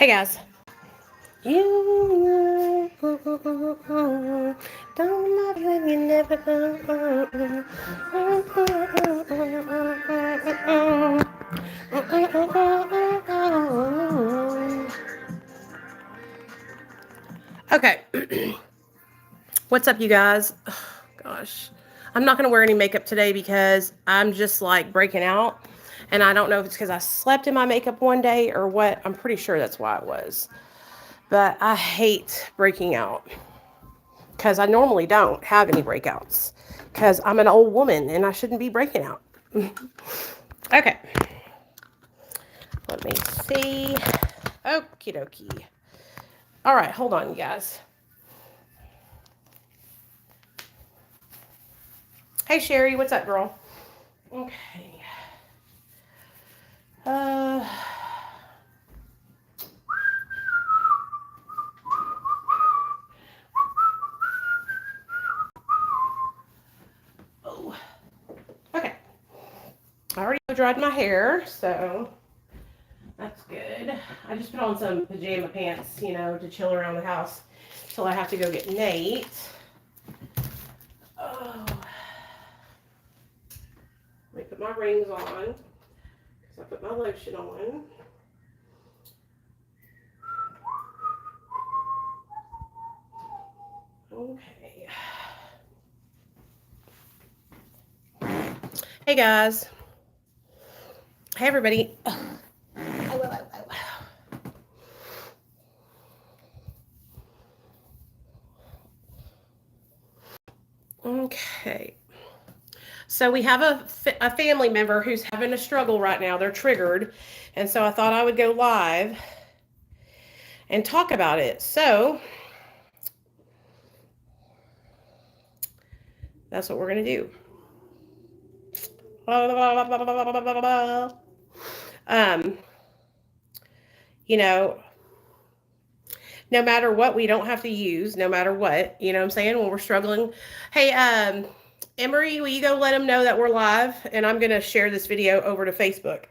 Hey guys. You don't love when you never Okay. What's up, you guys? Oh, gosh. I'm not going to wear any makeup today because I'm just like breaking out. And I don't know if it's because I slept in my makeup one day or what. I'm pretty sure that's why it was. But I hate breaking out because I normally don't have any breakouts because I'm an old woman and I shouldn't be breaking out. Okay. Let me see. Okie dokie. All right, hold on, you guys. Hey, Sherry, what's up, girl? Okay. Oh. Okay. I already dried my hair, so that's good. I just put on some pajama pants, to chill around the house till I have to go get Nate. Oh. Let me put my rings on because I put my lotion on. Okay. Hey guys. Hey everybody. Okay. So we have a family member who's having a struggle right now. They're triggered. And so I thought I would go live and talk about it. So that's what we're going to do. No matter what, we don't have to use, no matter what, what I'm saying, when we're struggling. Hey, Emery, will you go let them know that we're live? And I'm going to share this video over to Facebook.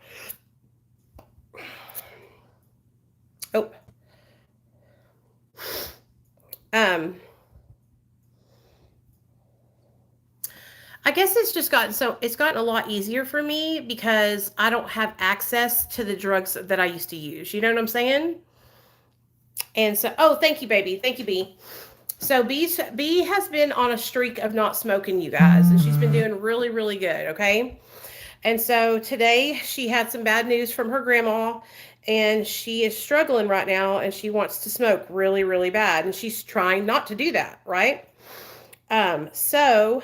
Oh. I guess it's just it's gotten a lot easier for me because I don't have access to the drugs that I used to use. You know what I'm saying? And so, oh, thank you, baby. Thank you, B. So B has been on a streak of not smoking, you guys, and she's been doing really, really good, okay? And so today she had some bad news from her grandma, and she is struggling right now, and she wants to smoke really, really bad, and she's trying not to do that, right? So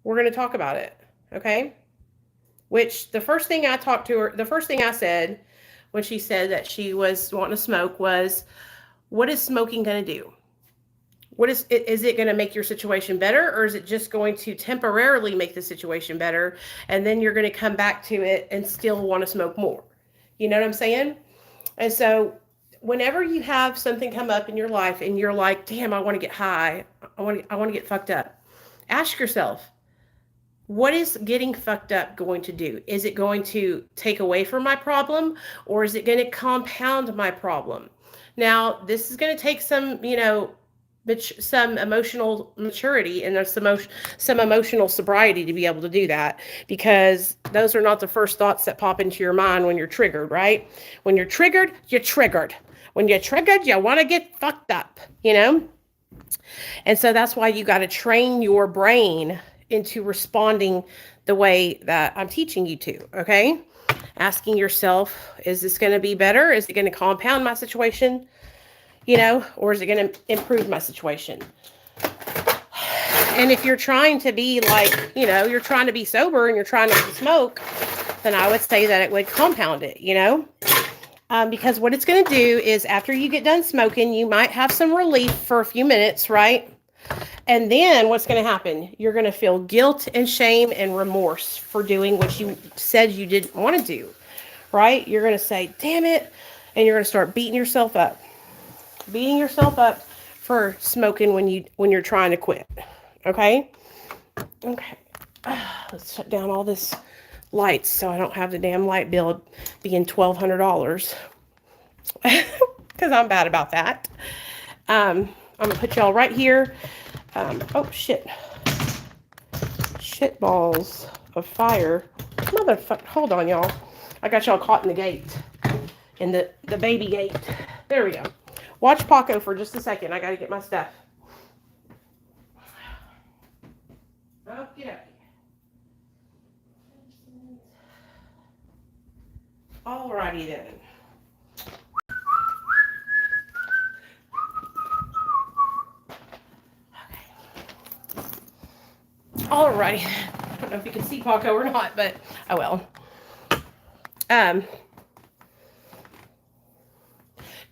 we're going to talk about it, okay? Which the first thing I said when she said that she was wanting to smoke was, what is smoking going to do? Is it going to make your situation better, or is it just going to temporarily make the situation better, and then you're going to come back to it and still want to smoke more? You know what I'm saying? And so whenever you have something come up in your life and you're like, damn, I want to get high, I want to get fucked up, ask yourself, what is getting fucked up going to do? Is it going to take away from my problem, or is it going to compound my problem? Now, this is going to take some, some emotional maturity and there's some emotional sobriety to be able to do that, because those are not the first thoughts that pop into your mind when you're triggered, right? When you're triggered, you're triggered. When you're triggered, you want to get fucked up, And so that's why you got to train your brain into responding the way that I'm teaching you to, okay? Asking yourself, is this going to be better? Is it going to compound my situation? Or is it going to improve my situation? And if you're trying to be like, you're trying to be sober and you're trying not to smoke, then I would say that it would compound it, because what it's going to do is after you get done smoking, you might have some relief for a few minutes, right? And then what's going to happen? You're going to feel guilt and shame and remorse for doing what you said you didn't want to do, right? You're going to say, damn it. And you're going to start beating yourself up for smoking when you're trying to quit. Okay. Let's shut down all this lights so I don't have the damn light bill being $1,200. because I'm bad about that. I'm going to put y'all right here. Oh, shit. Shit balls of fire. Motherfucker. Hold on, y'all. I got y'all caught in the gate. In the baby gate. There we go. Watch Paco for just a second. I got to get my stuff. Okay. Alrighty then. Alrighty. I don't know if you can see Paco or not, but oh well.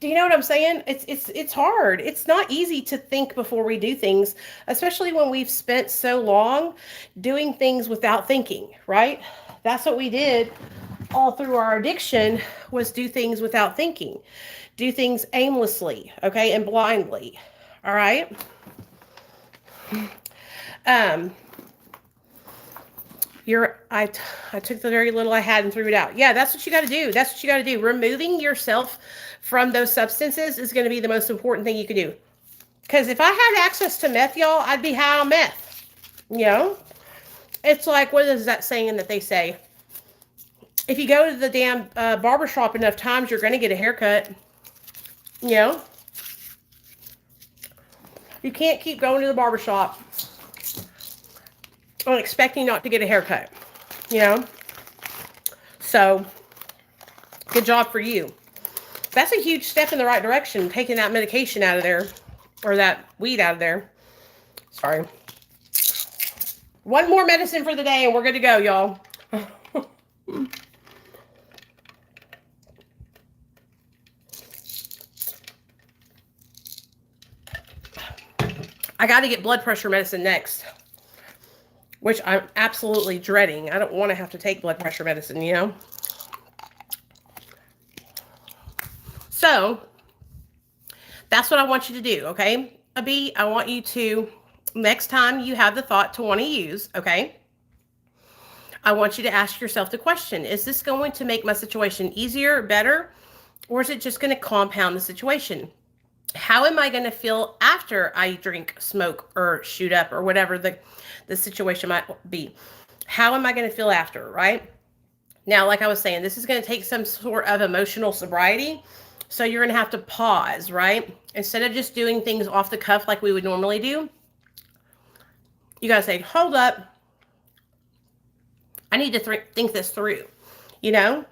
Do you know what I'm saying? It's hard. It's not easy to think before we do things, especially when we've spent so long doing things without thinking, right? That's what we did all through our addiction, was do things without thinking. Do things aimlessly, okay, and blindly. All right? I took the very little I had and threw it out. Yeah, that's what you got to do. That's what you got to do. Removing yourself from those substances is going to be the most important thing you can do. Because if I had access to meth, y'all, I'd be high on meth. You know? It's like, what is that saying that they say? If you go to the damn barbershop enough times, you're going to get a haircut. You know? You can't keep going to the barbershop and expecting not to get a haircut. You know? So, good job for you. That's a huge step in the right direction, taking that medication out of there, or that weed out of there. Sorry. One more medicine for the day and we're good to go, y'all. I got to get blood pressure medicine next, which I'm absolutely dreading. I don't want to have to take blood pressure medicine, you know? So, that's what I want you to do, okay? Abby, I want you to, next time you have the thought to want to use, okay? I want you to ask yourself the question, is this going to make my situation easier, better, or is it just going to compound the situation? How am I going to feel after I drink, smoke, or shoot up, or whatever the situation might be? How am I going to feel after, right? Now, like I was saying, this is going to take some sort of emotional sobriety. So you're going to have to pause, right? Instead of just doing things off the cuff like we would normally do, you got to say, hold up. I need to think this through, you know?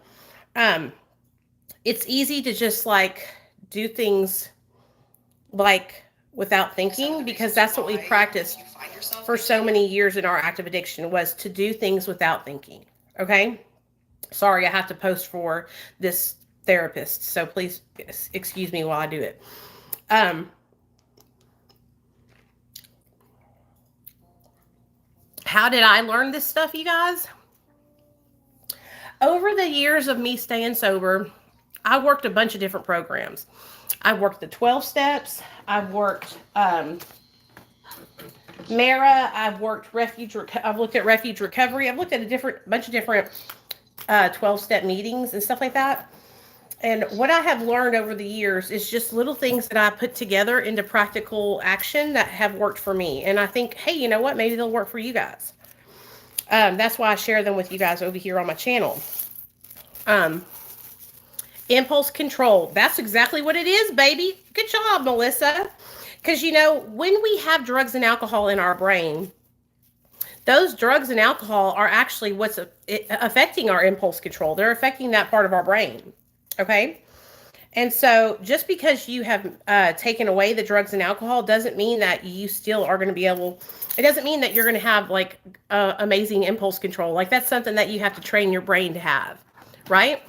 It's easy to just like do things like without thinking, because that's what we practiced for so many years in our active addiction, was to do things without thinking, okay? Sorry, I have to post for this therapist, so please excuse me while I do it. How did I learn this stuff, you guys? Over the years of me staying sober, I worked a bunch of different programs. I worked the 12 steps. I've worked MARA. I've worked I've looked at refuge recovery. I've looked at a bunch of different 12-step meetings and stuff like that. And what I have learned over the years is just little things that I put together into practical action that have worked for me. And I think, hey, you know what? Maybe they'll work for you guys. That's why I share them with you guys over here on my channel. Impulse control. That's exactly what it is, baby. Good job, Melissa. Because, you know, when we have drugs and alcohol in our brain, those drugs and alcohol are actually what's affecting our impulse control. They're affecting that part of our brain. Okay? And so just because you have taken away the drugs and alcohol doesn't mean that you still are going to be able, it doesn't mean that you're going to have like amazing impulse control. Like that's something that you have to train your brain to have, right?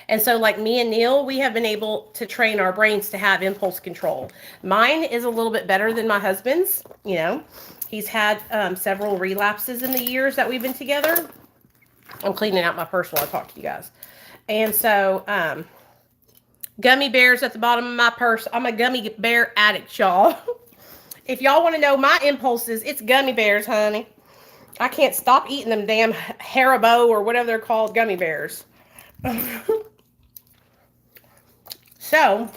And so like me and Neil, we have been able to train our brains to have impulse control. Mine is a little bit better than my husband's, you know. He's had several relapses in the years that we've been together. I'm cleaning out my purse while I talk to you guys. And so, gummy bears at the bottom of my purse. I'm a gummy bear addict, y'all. If y'all want to know my impulses, it's gummy bears, honey. I can't stop eating them damn Haribo or whatever they're called, gummy bears. So,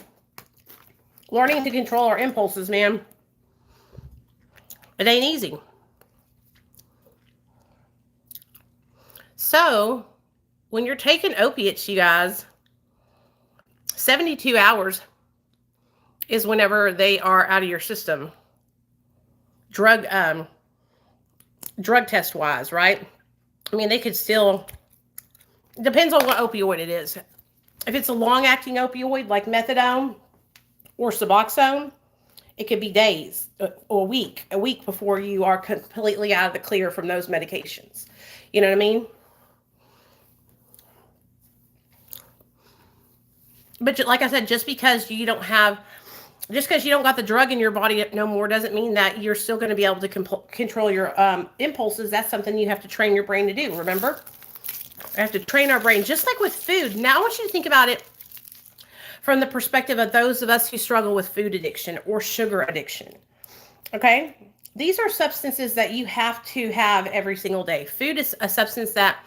learning to control our impulses, man, it ain't easy. So, when you're taking opiates, you guys, 72 hours is whenever they are out of your system. Drug test wise, right? I mean, they could still, depends on what opioid it is. If it's a long acting opioid like methadone or Suboxone, it could be days or a week before you are completely out of the clear from those medications. You know what I mean? But like I said, just because you don't got the drug in your body no more doesn't mean that you're still going to be able to control your impulses. That's something you have to train your brain to do, remember? I have to train our brain, just like with food. Now I want you to think about it from the perspective of those of us who struggle with food addiction or sugar addiction. Okay? These are substances that you have to have every single day. Food is a substance that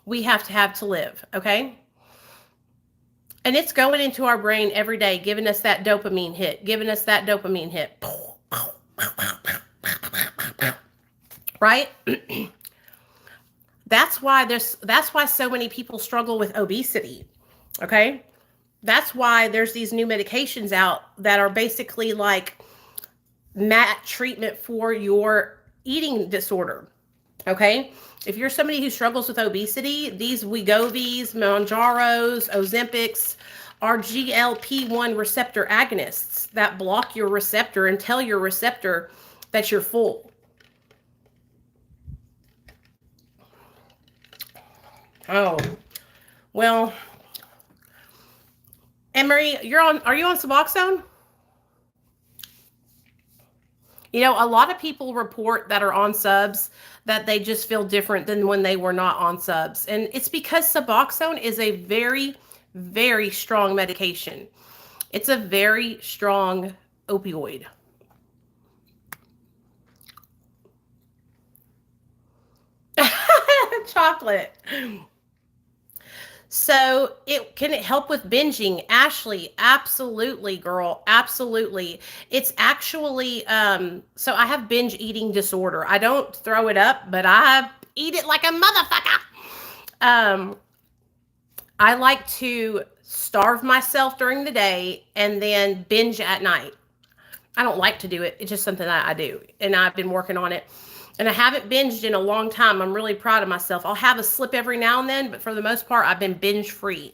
we have to live, okay? And it's going into our brain every day, giving us that dopamine hit, right? That's why so many people struggle with obesity. Okay? That's why there's these new medications out that are basically like MAT treatment for your eating disorder. Okay? If you're somebody who struggles with obesity, these Wegovy's, Mounjaros, Ozempics are GLP-1 receptor agonists that block your receptor and tell your receptor that you're full. Oh, well, Emery, are you on Suboxone? You know, a lot of people report that are on subs that they just feel different than when they were not on subs. And it's because Suboxone is a very, very strong medication. It's a very strong opioid. Chocolate. So can it help with binging? Ashley, absolutely, girl. Absolutely. It's actually, so I have binge eating disorder. I don't throw it up, but I eat it like a motherfucker. I like to starve myself during the day and then binge at night. I don't like to do it. It's just something that I do. And I've been working on it. And I haven't binged in a long time. I'm really proud of myself. I'll have a slip every now and then, but for the most part, I've been binge free.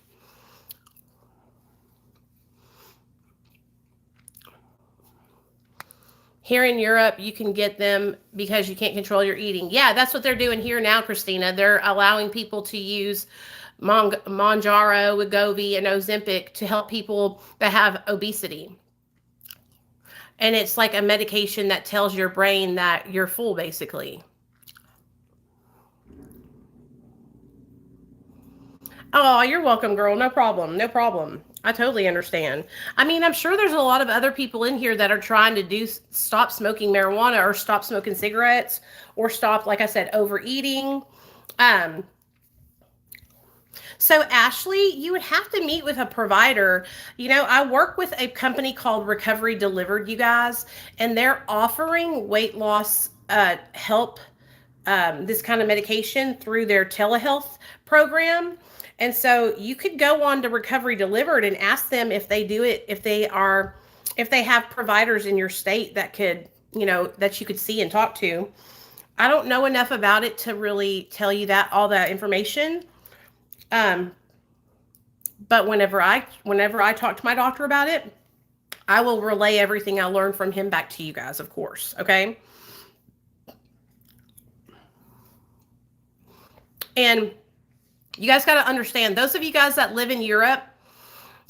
Here in Europe, you can get them because you can't control your eating. Yeah, that's what they're doing here now, Christina. They're allowing people to use Mounjaro, Wegovy, and Ozempic to help people that have obesity. And it's like a medication that tells your brain that you're full, basically. Oh, you're welcome, girl. No problem. No problem. I totally understand. I mean, I'm sure there's a lot of other people in here that are trying to stop smoking marijuana or stop smoking cigarettes or stop, like I said, overeating. So Ashley, you would have to meet with a provider. You know, I work with a company called Recovery Delivered, you guys, and they're offering weight loss help, this kind of medication through their telehealth program. And so you could go on to Recovery Delivered and ask them if they do it, if they have providers in your state that could, you know, that you could see and talk to. I don't know enough about it to really tell you all that information. But whenever I talk to my doctor about it, I will relay everything I learned from him back to you guys, of course. Okay. And you guys got to understand, those of you guys that live in Europe,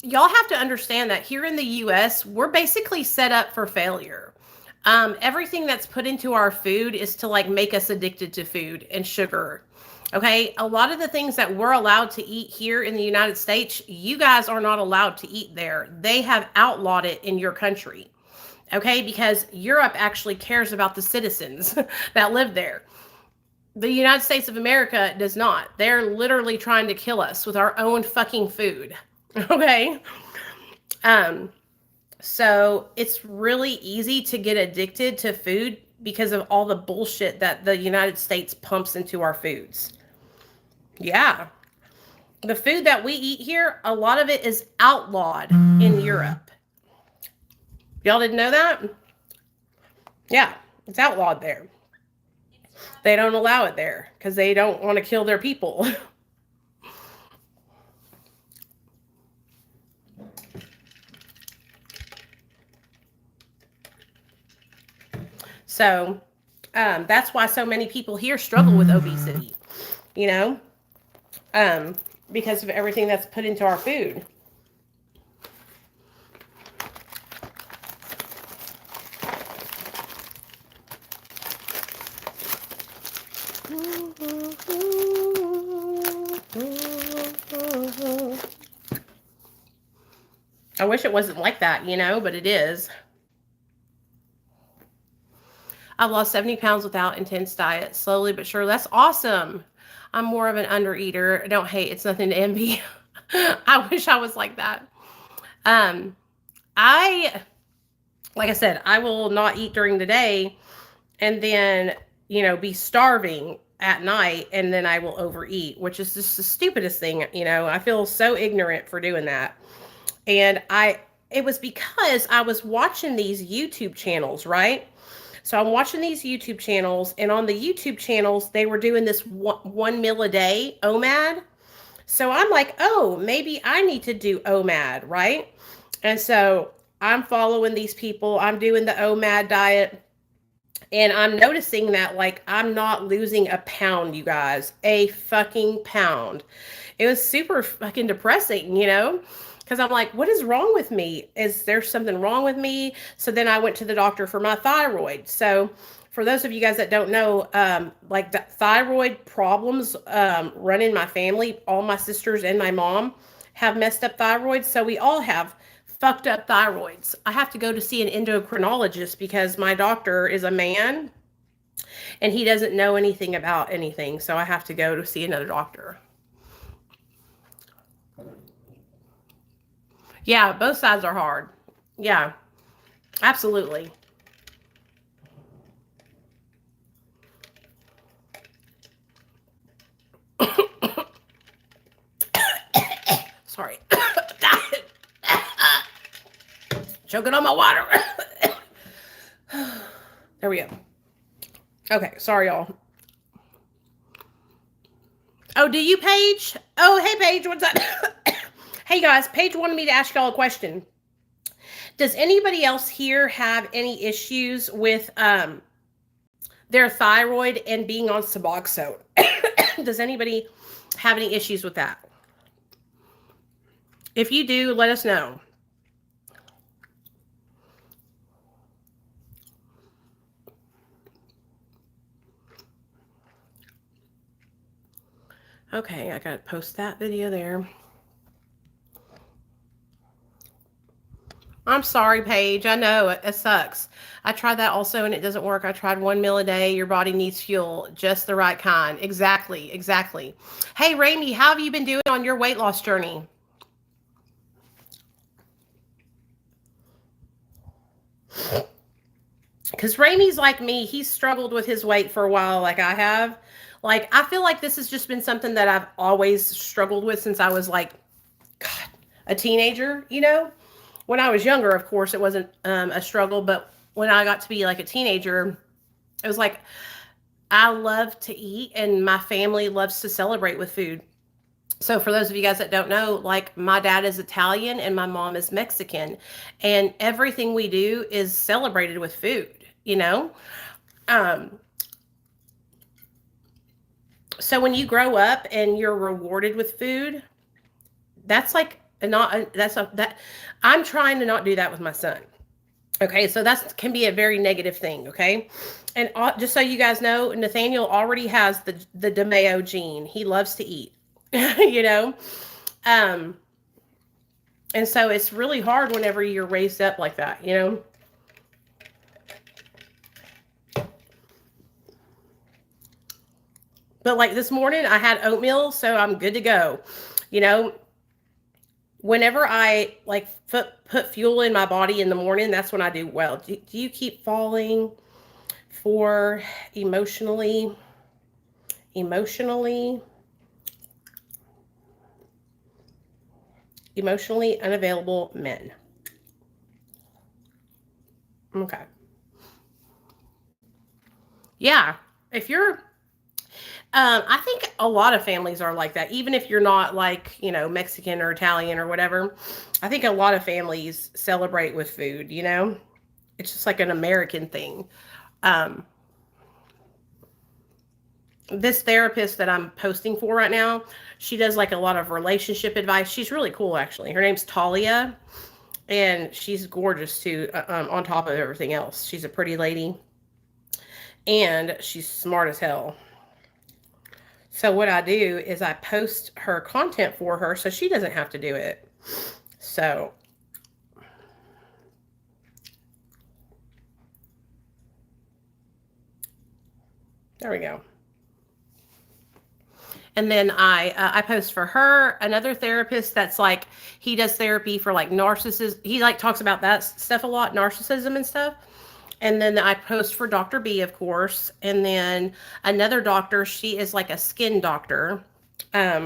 y'all have to understand that here in the US, we're basically set up for failure. Everything that's put into our food is to like make us addicted to food and sugar. Okay, a lot of the things that we're allowed to eat here in the United States, you guys are not allowed to eat there. They have outlawed it in your country. Okay, because Europe actually cares about the citizens that live there. The United States of America does not. They're literally trying to kill us with our own fucking food. Okay, So it's really easy to get addicted to food because of all the bullshit that the United States pumps into our foods. Yeah. The food that we eat here, a lot of it is outlawed in Europe. Y'all didn't know that? Yeah, it's outlawed there. They don't allow it there because they don't want to kill their people. So that's why so many people here struggle with obesity, you know, because of everything that's put into our food. I wish it wasn't like that, you know, but it is. I've lost 70 pounds without intense diet, slowly but surely. That's awesome. I'm more of an undereater. Don't hate. It's nothing to envy. I wish I was like that. Um, I, like I said, I will not eat during the day and then, you know, be starving at night and then I will overeat, which is just the stupidest thing. You know, I feel so ignorant for doing that. And it was because I was watching these YouTube channels, right? So I'm watching these YouTube channels, and on the YouTube channels, they were doing this one meal a day OMAD. So I'm like, oh, maybe I need to do OMAD, right? And so I'm following these people. I'm doing the OMAD diet, and I'm noticing that like I'm not losing a pound, you guys, a fucking pound. It was super fucking depressing, you know? Because I'm like, what is wrong with me? Is there something wrong with me? So then I went to the doctor for my thyroid. So for those of you guys that don't know, like thyroid problems run in my family. All my sisters and my mom have messed up thyroids. So we all have fucked up thyroids. I have to go to see an endocrinologist because my doctor is a man and he doesn't know anything about anything. So I have to go to see another doctor. Yeah, both sides are hard. Yeah, absolutely. Sorry. Choking on my water. There we go. Okay, sorry, y'all. Oh, do you, Paige? Oh, hey, Paige, what's up? Hey, guys, Paige wanted me to ask y'all a question. Does anybody else here have any issues with their thyroid and being on Suboxone? Does anybody have any issues with that? If you do, let us know. Okay, I gotta post that video there. I'm sorry, Paige. I know it sucks. I tried that also and it doesn't work. I tried one meal a day. Your body needs fuel, just the right kind. Exactly, exactly. Hey, Raimi, how have you been doing on your weight loss journey? Because Raimi's like me. He's struggled with his weight for a while, like I have. Like, I feel like this has just been something that I've always struggled with since I was like, God, a teenager, you know? When I was younger, of course, it wasn't a struggle, but when I got to be like a teenager, it was like I love to eat and my family loves to celebrate with food. So for those of you guys that don't know, like my dad is Italian and my mom is Mexican, and everything we do is celebrated with food, you know? Um, so when you grow up and you're rewarded with food, that's like not that's a that I'm trying to not do that with my son. Okay, so that can be a very negative thing. Okay, and just so you guys know, Nathaniel already has the DeMeo gene. He loves to eat, you know, um, and so it's really hard whenever you're raised up like that, you know. But like this morning, I had oatmeal, so I'm good to go. You know, whenever I like put fuel in my body in the morning, that's when I do well. Do you keep falling for emotionally emotionally emotionally unavailable men? Okay. Yeah. If you're I think a lot of families are like that, even if you're not like, Mexican or Italian or whatever. I think a lot of families celebrate with food, It's just like an American thing. Um, this therapist that I'm posting for right now, she does like a lot of relationship advice. She's really cool, actually. Her name's Talia, and she's gorgeous too, on top of everything else. She's a pretty lady, and she's smart as hell. So what I do is I post her content for her so she doesn't have to do it. So there we go. And then I post for her another therapist that's like, he does therapy for like narcissism. He like talks about that stuff a lot, narcissism and stuff. And then I post for Dr. B, of course. And then another doctor, she is like a skin doctor. Um,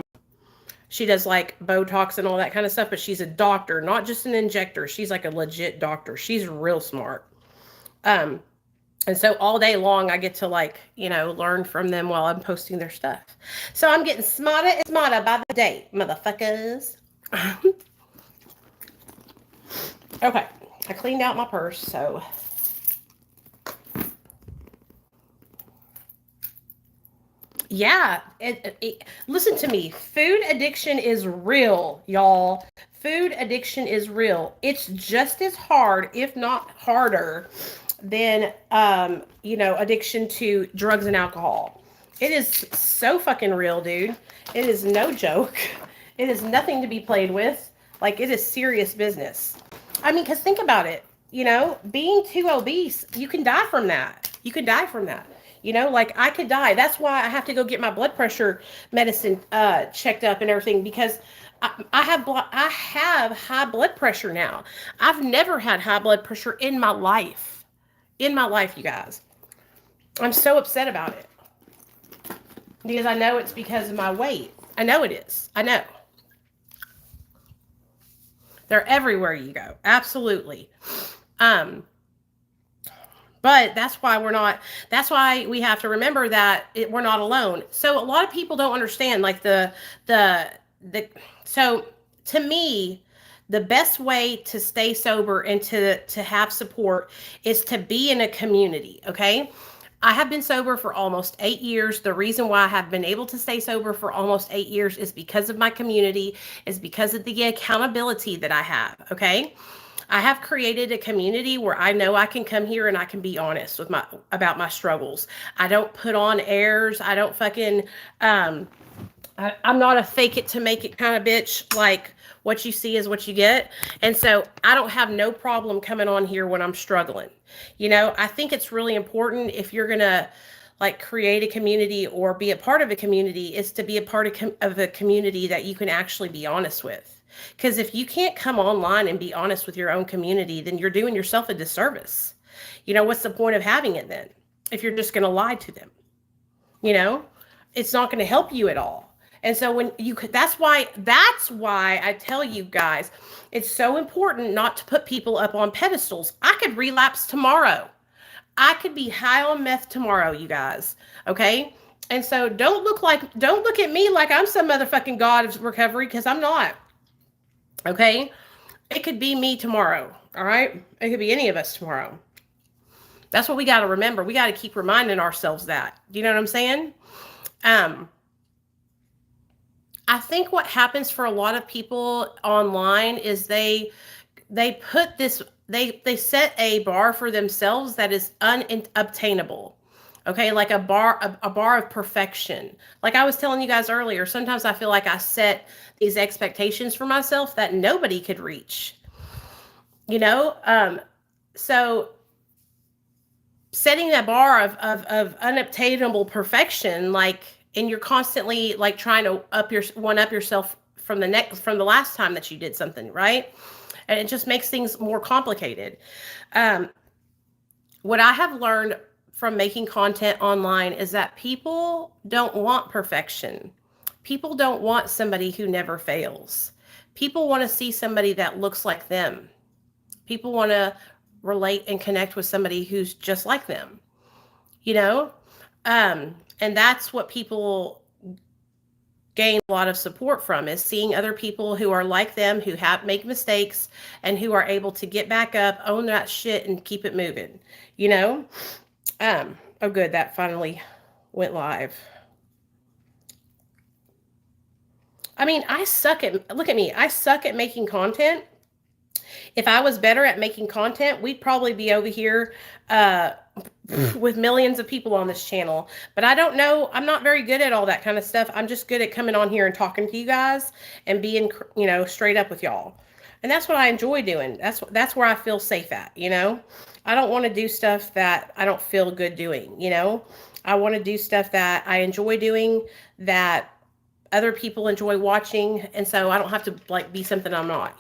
she does like Botox and all that kind of stuff, but she's a doctor, not just an injector. She's like a legit doctor. She's real smart. Um, and so all day long, I get to like, learn from them while I'm posting their stuff. So I'm getting smarter and smarter by the day, motherfuckers. Okay, I cleaned out my purse, so. Yeah, listen to me. Food addiction is real, y'all. Food addiction is real. It's just as hard, if not harder, than addiction to drugs and alcohol. It is so fucking real, dude. It is no joke. It is nothing to be played with. Like, it is serious business. I mean, because think about it. Being too obese, you can die from that. You can die from that. Like I could die. That's why I have to go get my blood pressure medicine checked up and everything, because I have high blood pressure now. I've never had high blood pressure in my life. In my life, you guys. I'm so upset about it. Because I know it's because of my weight. I know it is. I know. They're everywhere you go. Absolutely. But that's why we have to remember that we're not alone. So a lot of people don't understand, like so to me, the best way to stay sober and to have support is to be in a community. Okay. I have been sober for almost 8 years. The reason why I have been able to stay sober for almost 8 years is because of my community, is because of the accountability that I have. Okay. I have created a community where I know I can come here and I can be honest about my struggles. I don't put on airs. I don't fucking, I'm not a fake it to make it kind of bitch. Like, what you see is what you get. And so I don't have no problem coming on here when I'm struggling. I think it's really important, if you're going to like create a community or be a part of a community, is to be a part of a community that you can actually be honest with. Because if you can't come online and be honest with your own community, then you're doing yourself a disservice. What's the point of having it then, if you're just going to lie to them? It's not going to help you at all. And so that's why I tell you guys, it's so important not to put people up on pedestals. I could relapse tomorrow. I could be high on meth tomorrow, you guys. Okay? And so don't look at me like I'm some motherfucking god of recovery, because I'm not. Okay? It could be me tomorrow. All right? It could be any of us tomorrow. That's what we got to remember. We got to keep reminding ourselves that. Do you know what I'm saying? I think what happens for a lot of people online is they put this, they set a bar for themselves that is unobtainable. Okay, like a bar of perfection. Like I was telling you guys earlier, sometimes I feel like I set these expectations for myself that nobody could reach. So setting that bar of unobtainable perfection, like, and you're constantly like trying to one up yourself from the last time that you did something, right? And it just makes things more complicated. Um, what I have learned from making content online is that people don't want perfection. People don't want somebody who never fails. People want to see somebody that looks like them. People want to relate and connect with somebody who's just like them, you know? And that's what people gain a lot of support from, is seeing other people who are like them, who have make mistakes and who are able to get back up, own that shit and keep it moving, you know? Oh good, that finally went live. I mean, look at me. I suck at making content. If I was better at making content, we'd probably be over here uh, with millions of people on this channel. But I don't know. I'm not very good at all that kind of stuff. I'm just good at coming on here and talking to you guys and being, straight up with y'all. And that's what I enjoy doing. That's where I feel safe at, I don't want to do stuff that I don't feel good doing, I want to do stuff that I enjoy doing, that other people enjoy watching, and so I don't have to like be something I'm not,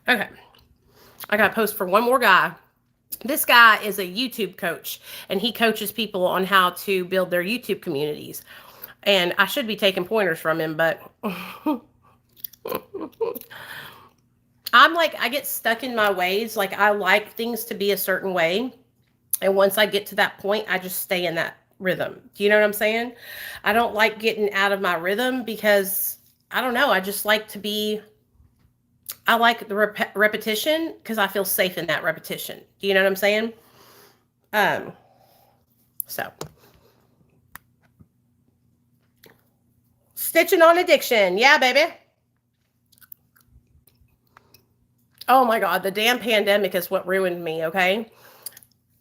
Okay. I got to post for one more guy. This guy is a YouTube coach, and he coaches people on how to build their YouTube communities. And I should be taking pointers from him, but I get stuck in my ways. Like, I like things to be a certain way. And once I get to that point, I just stay in that rhythm. Do you know what I'm saying? I don't like getting out of my rhythm because, I don't know, I just like to be... I like the repetition because I feel safe in that repetition. Do you know what I'm saying? So stitching on addiction. Yeah, baby. Oh my God. The damn pandemic is what ruined me. Okay.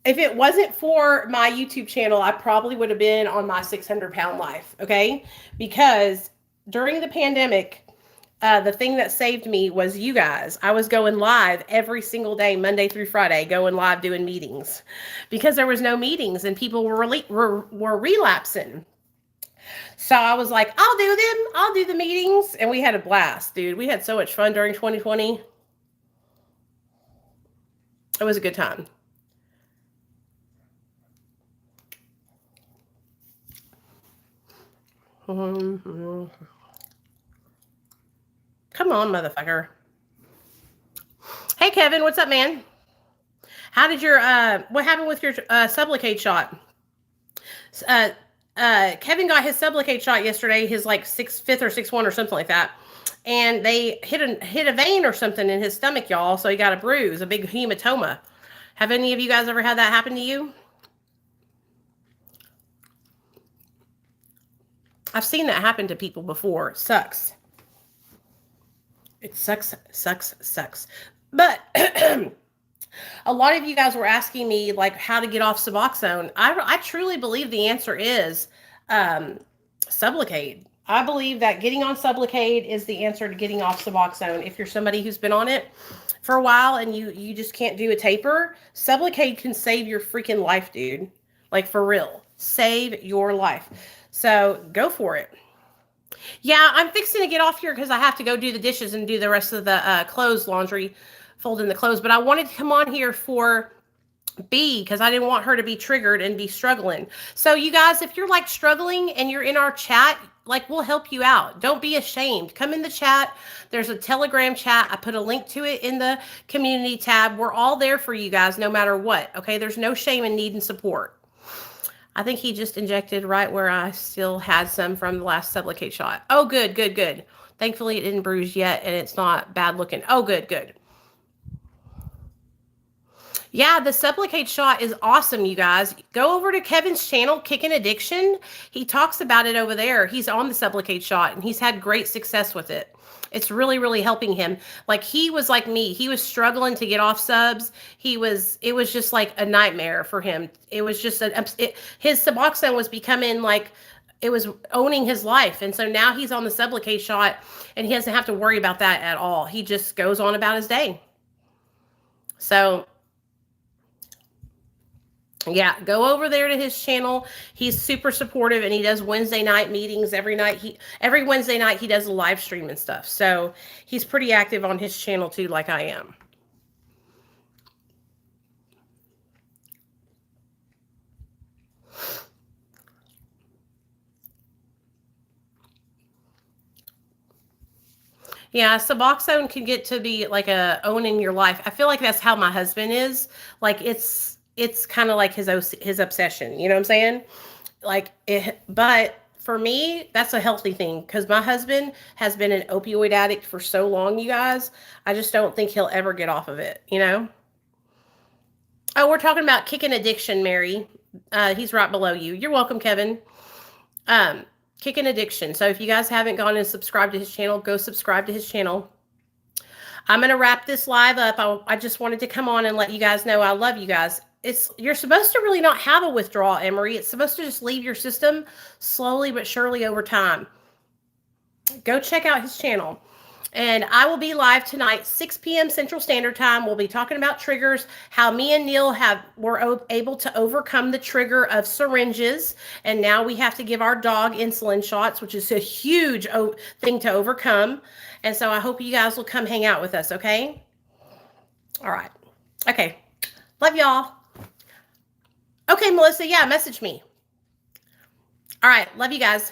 If it wasn't for my YouTube channel, I probably would have been on my 600-pound life. Okay. Because during the pandemic, the thing that saved me was you guys. I was going live every single day, Monday through Friday, going live doing meetings because there was no meetings and people were relapsing. So I was like, I'll do them. I'll do the meetings. And we had a blast, dude. We had so much fun during 2020. It was a good time. Mm-hmm. Come on, motherfucker. Hey, Kevin, what's up, man? How did what happened with your Sublocade shot? Kevin got his Sublocade shot yesterday, his like 5th or 6th one or something like that. And they hit a vein or something in his stomach, y'all. So he got a bruise, a big hematoma. Have any of you guys ever had that happen to you? I've seen that happen to people before. It sucks. It sucks. But a lot of you guys were asking me like how to get off Suboxone. I truly believe the answer is Sublocade. I believe that getting on Sublocade is the answer to getting off Suboxone. If you're somebody who's been on it for a while and you just can't do a taper, Sublocade can save your freaking life, dude. Like, for real. Save your life. So go for it. Yeah, I'm fixing to get off here because I have to go do the dishes and do the rest of the clothes, laundry, folding the clothes. But I wanted to come on here for B because I didn't want her to be triggered and be struggling. So you guys, if you're like struggling and you're in our chat, like, we'll help you out. Don't be ashamed. Come in the chat. There's a Telegram chat. I put a link to it in the community tab. We're all there for you guys no matter what. Okay, there's no shame in needing support. I think he just injected right where I still had some from the last Sublocade shot. Oh, good. Thankfully, it didn't bruise yet, and it's not bad looking. Oh, good. Yeah, the Sublocade shot is awesome, you guys. Go over to Kevin's channel, Kickin' Addiction. He talks about it over there. He's on the Sublocade shot, and he's had great success with it. It's really, really helping him. Like, he was like me. He was struggling to get off subs. It was just like a nightmare for him. It was just his Suboxone was becoming like, it was owning his life. And so now he's on the Sublocade shot and he doesn't have to worry about that at all. He just goes on about his day. So Yeah, go over there to his channel. He's super supportive, and he does Wednesday night meetings every night. Every Wednesday night he does a live stream and stuff. So he's pretty active on his channel too, like I am. Yeah, Suboxone can get to be like a owning your life. I feel like that's how my husband is. Like it's kind of like his obsession. You know what I'm saying? Like it, but for me, that's a healthy thing because my husband has been an opioid addict for so long. You guys, I just don't think he'll ever get off of it. You know? Oh, we're talking about kicking addiction, Mary. He's right below you. You're welcome, Kevin. Um, Kicking addiction. So if you guys haven't gone and subscribed to his channel, go subscribe to his channel. I'm gonna wrap this live up. I just wanted to come on and let you guys know I love you guys. You're supposed to really not have a withdrawal, Emery. It's supposed to just leave your system slowly but surely over time. Go check out his channel. And I will be live tonight, 6 p.m. Central Standard Time. We'll be talking about triggers, how me and Neil were able to overcome the trigger of syringes. And now we have to give our dog insulin shots, which is a huge thing to overcome. And so I hope you guys will come hang out with us, okay? All right. Okay. Love y'all. Okay, Melissa, yeah, message me. All right. Love you guys.